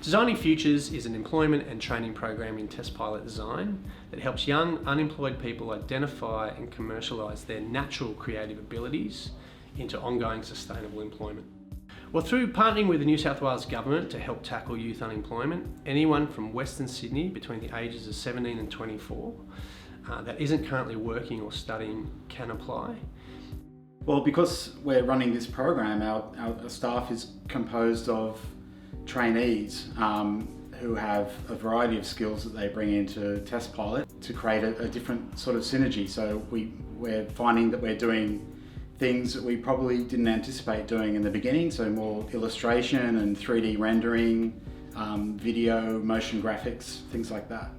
Designing Futures is an employment and training program in test pilot design that helps young unemployed people identify and commercialise their natural creative abilities into ongoing sustainable employment. Well, through partnering with the New South Wales Government to help tackle youth unemployment, anyone from Western Sydney between the ages of 17 and 24 that isn't currently working or studying can apply. Well, because we're running this program, our staff is composed of trainees who have a variety of skills that they bring into Test Pilot to create a different sort of synergy. So we're finding that we're doing things that we probably didn't anticipate doing in the beginning, so more illustration and 3D rendering, video, motion graphics, things like that.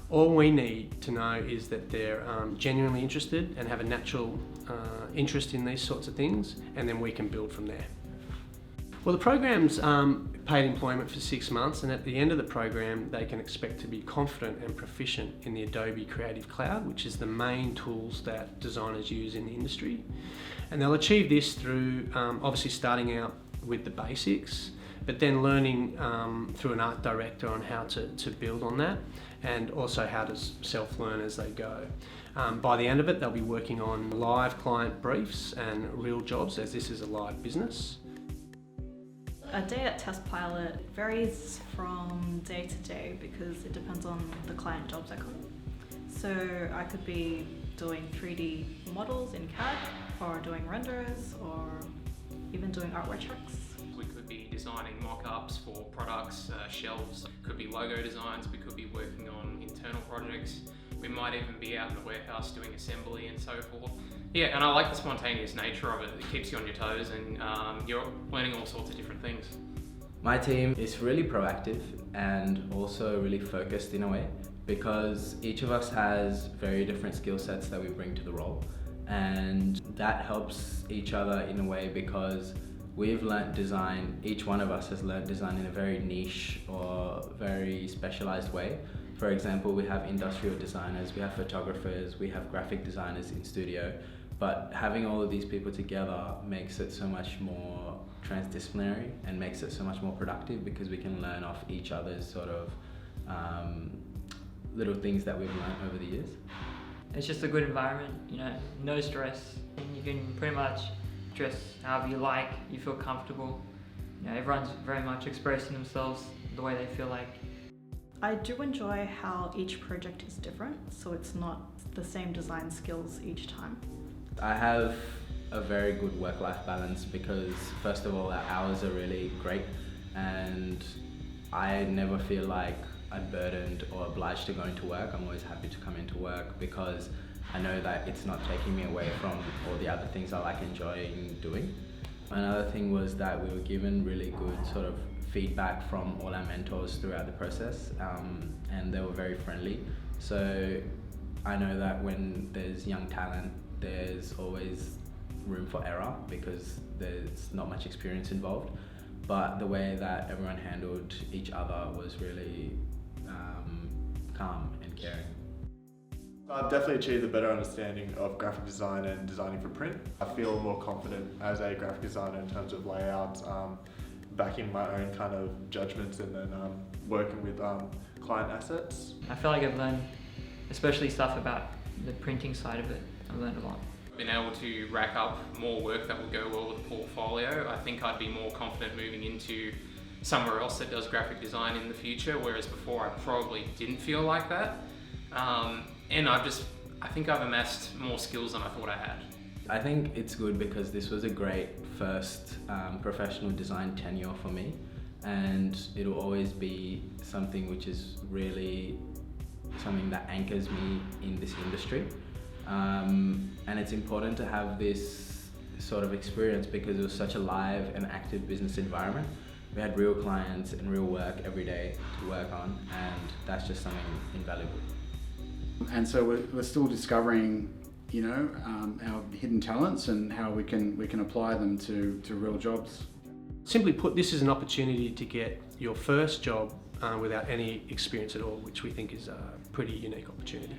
All we need to know is that they're genuinely interested and have a natural interest in these sorts of things, and then we can build from there. Well, the program's paid employment for 6 months, and at the end of the program they can expect to be confident and proficient in the Adobe Creative Cloud, which is the main tools that designers use in the industry. And they'll achieve this through obviously starting out with the basics, but then learning through an art director on how to build on that, and also how to self-learn as they go. By the end of it, they'll be working on live client briefs and real jobs, as this is a live business. A day at Test Pilot varies from day to day because it depends on the client jobs that come in. So I could be doing 3D models in CAD, or doing renders, or even doing artwork checks. We could be designing mock-ups for products, shelves, could be logo designs, we could be working on internal projects. We might even be out in the warehouse doing assembly and so forth. Yeah, and I like the spontaneous nature of it. It keeps you on your toes and you're learning all sorts of different things. My team is really proactive and also really focused in a way, because each of us has very different skill sets that we bring to the role, and that helps each other in a way because we've learnt design, each one of us has learnt design in a very niche or very specialized way. For example, we have industrial designers, we have photographers, we have graphic designers in studio, but having all of these people together makes it so much more transdisciplinary and makes it so much more productive because we can learn off each other's sort of little things that we've learned over the years. It's just a good environment, no stress. You can pretty much dress however you like, you feel comfortable. Everyone's very much expressing themselves the way they feel like. I do enjoy how each project is different, so it's not the same design skills each time. I have a very good work-life balance because first of all, our hours are really great and I never feel like I'm burdened or obliged to go into work. I'm always happy to come into work because I know that it's not taking me away from all the other things I like enjoying doing. Another thing was that we were given really good sort of feedback from all our mentors throughout the process, and they were very friendly. So I know that when there's young talent, there's always room for error because there's not much experience involved. But the way that everyone handled each other was really calm and caring. I've definitely achieved a better understanding of graphic design and designing for print. I feel more confident as a graphic designer in terms of layouts, backing my own kind of judgments, and then working with client assets. I feel like I've learned, especially stuff about the printing side of it, I've learned a lot. Been able to rack up more work that will go well with the portfolio. I think I'd be more confident moving into somewhere else that does graphic design in the future, whereas before I probably didn't feel like that. And I think I've amassed more skills than I thought I had. I think it's good because this was a great first professional design tenure for me, and it'll always be something which is really something that anchors me in this industry. And it's important to have this sort of experience because it was such a live and active business environment. We had real clients and real work every day to work on, and that's just something invaluable. And so we're still discovering, our hidden talents and how we can apply them to real jobs. Simply put, this is an opportunity to get your first job without any experience at all, which we think is a pretty unique opportunity.